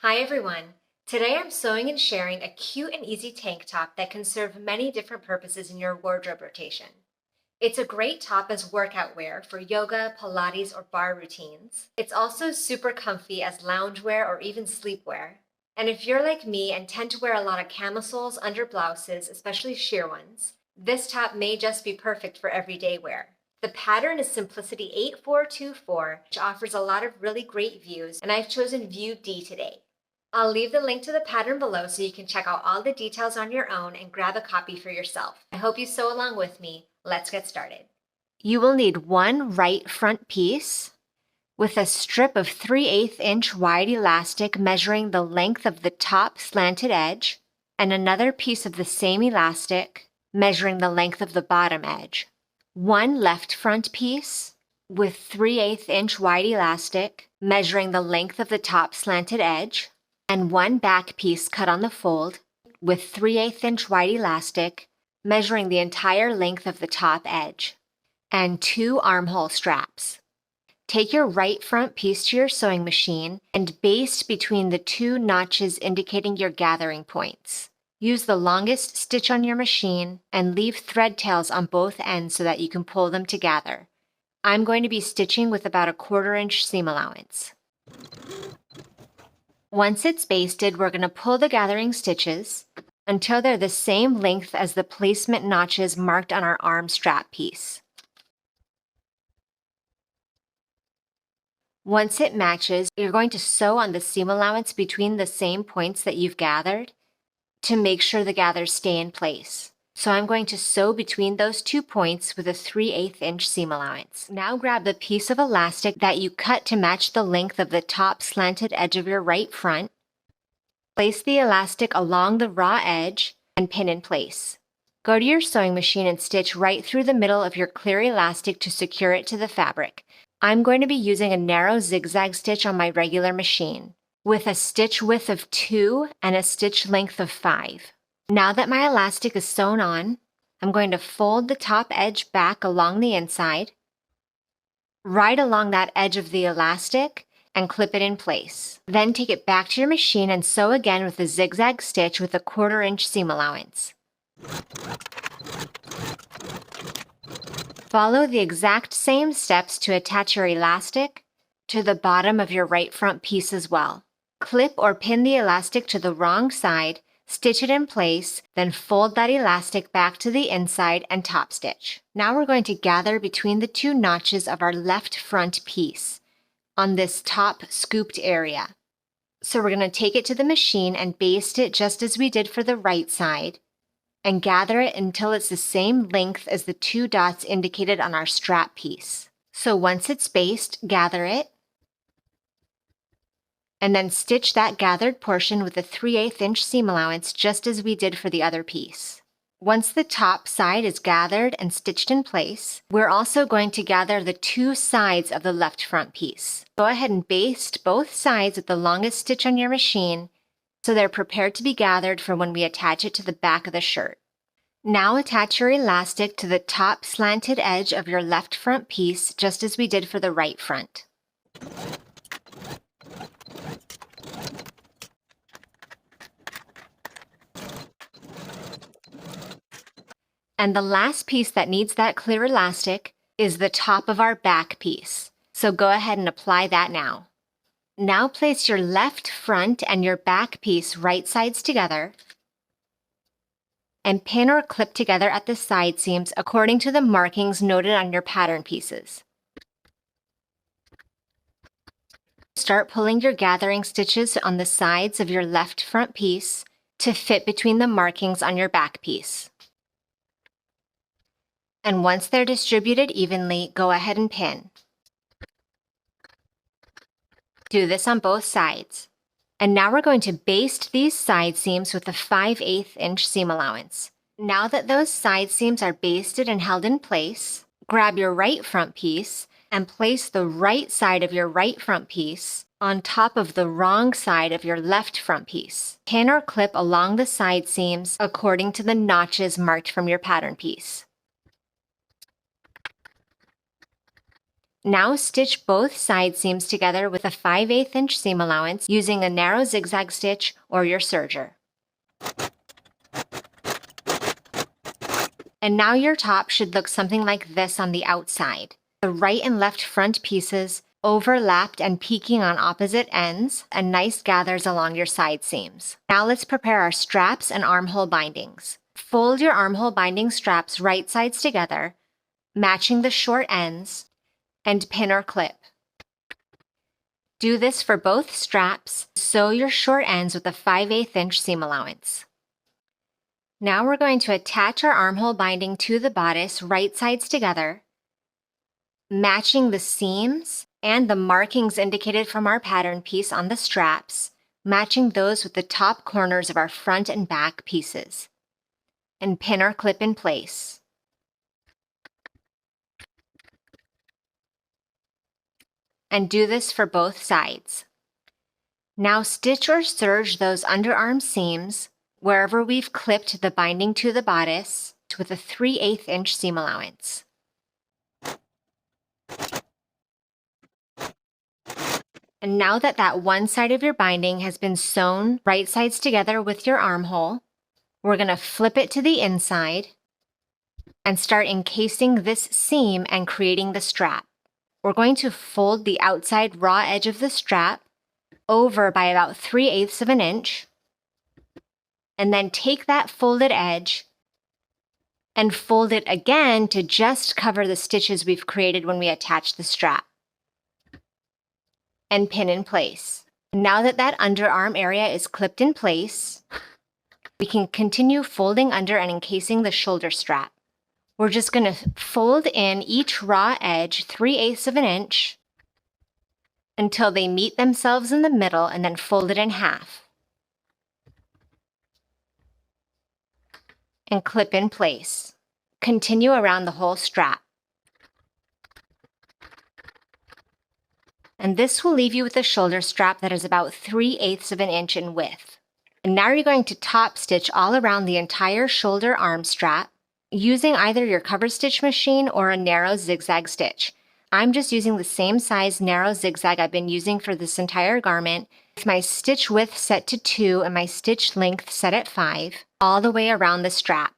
Hi everyone! Today I'm sewing and sharing a cute and easy tank top that can serve many different purposes in your wardrobe rotation. It's a great top as workout wear for yoga, Pilates, or bar routines. It's also super comfy as loungewear or even sleepwear. And if you're like me and tend to wear a lot of camisoles under blouses, especially sheer ones, this top may just be perfect for everyday wear. The pattern is Simplicity 8424, which offers a lot of really great views, and I've chosen View D today. I'll leave the link to the pattern below so you can check out all the details on your own and grab a copy for yourself. I hope you sew along with me. Let's get started. You will need one right front piece with a strip of 3/8 inch wide elastic measuring the length of the top slanted edge, and another piece of the same elastic measuring the length of the bottom edge. One left front piece with 3/8 inch wide elastic measuring the length of the top slanted edge, and one back piece cut on the fold with 3/8 inch wide elastic measuring the entire length of the top edge, and two armhole straps. Take your right front piece to your sewing machine and baste between the two notches indicating your gathering points. Use the longest stitch on your machine and leave thread tails on both ends so that you can pull them together. I'm going to be stitching with about a 1/4 inch seam allowance. Once it's basted, we're going to pull the gathering stitches until they're the same length as the placement notches marked on our arm strap piece. Once it matches, you're going to sew on the seam allowance between the same points that you've gathered to make sure the gathers stay in place. So I'm going to sew between those 2 points with a 3/8 inch seam allowance. Now grab the piece of elastic that you cut to match the length of the top slanted edge of your right front. Place the elastic along the raw edge and pin in place. Go to your sewing machine and stitch right through the middle of your clear elastic to secure it to the fabric. I'm going to be using a narrow zigzag stitch on my regular machine, with a stitch width of 2 and a stitch length of 5. Now that my elastic is sewn on, I'm going to fold the top edge back along the inside, right along that edge of the elastic, and clip it in place. Then take it back to your machine and sew again with a zigzag stitch with a 1/4 inch seam allowance. Follow the exact same steps to attach your elastic to the bottom of your right front piece as well. Clip or pin the elastic to the wrong side, stitch it in place, then fold that elastic back to the inside and top stitch. Now we're going to gather between the two notches of our left front piece on this top scooped area. So we're going to take it to the machine and baste it just as we did for the right side, and gather it until it's the same length as the 2 dots indicated on our strap piece. So once it's basted, gather it, and then stitch that gathered portion with a 3/8 inch seam allowance just as we did for the other piece. Once the top side is gathered and stitched in place, we're also going to gather the 2 sides of the left front piece. Go ahead and baste both sides with the longest stitch on your machine so they're prepared to be gathered for when we attach it to the back of the shirt. Now attach your elastic to the top slanted edge of your left front piece just as we did for the right front. And the last piece that needs that clear elastic is the top of our back piece. So go ahead and apply that now. Now place your left front and your back piece right sides together and pin or clip together at the side seams according to the markings noted on your pattern pieces. Start pulling your gathering stitches on the sides of your left front piece to fit between the markings on your back piece. And once they're distributed evenly, go ahead and pin. Do this on both sides. And now we're going to baste these side seams with a 5/8 inch seam allowance. Now that those side seams are basted and held in place, grab your right front piece and place the right side of your right front piece on top of the wrong side of your left front piece. Pin or clip along the side seams according to the notches marked from your pattern piece. Now stitch both side seams together with a 5/8 inch seam allowance using a narrow zigzag stitch or your serger. And now your top should look something like this on the outside. The right and left front pieces overlapped and peeking on opposite ends, and nice gathers along your side seams. Now let's prepare our straps and armhole bindings. Fold your armhole binding straps right sides together, matching the short ends, and pin or clip. Do this for both straps. Sew your short ends with a 5/8 inch seam allowance. Now we're going to attach our armhole binding to the bodice right sides together, matching the seams and the markings indicated from our pattern piece on the straps, matching those with the top corners of our front and back pieces, and pin or clip in place. And do this for both sides. Now stitch or serge those underarm seams wherever we've clipped the binding to the bodice with a 3/8 inch seam allowance. And now that one side of your binding has been sewn right sides together with your armhole, we're going to flip it to the inside and start encasing this seam and creating the strap. We're going to fold the outside raw edge of the strap over by about 3/8 of an inch, and then take that folded edge and fold it again to just cover the stitches we've created when we attach the strap, and pin in place. Now that underarm area is clipped in place, we can continue folding under and encasing the shoulder strap. We're just going to fold in each raw edge 3/8 of an inch until they meet themselves in the middle, and then fold it in half and clip in place. Continue around the whole strap. And this will leave you with a shoulder strap that is about 3/8 of an inch in width. And now you're going to top stitch all around the entire shoulder arm strap using either your cover stitch machine or a narrow zigzag stitch. I'm just using the same size narrow zigzag I've been using for this entire garment, with my stitch width set to 2 and my stitch length set at 5, all the way around the strap.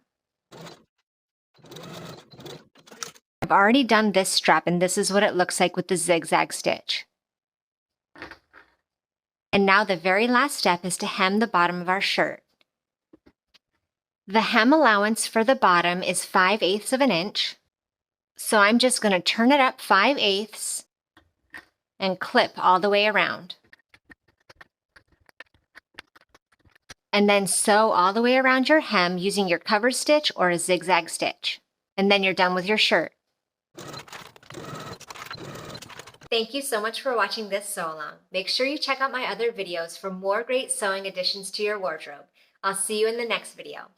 I've already done this strap, and this is what it looks like with the zigzag stitch. And now the very last step is to hem the bottom of our shirt. The hem allowance for the bottom is 5/8 of an inch, so I'm just going to turn it up 5/8 and clip all the way around. And then sew all the way around your hem using your cover stitch or a zigzag stitch. And then you're done with your shirt. Thank you so much for watching this sew along. Make sure you check out my other videos for more great sewing additions to your wardrobe. I'll see you in the next video.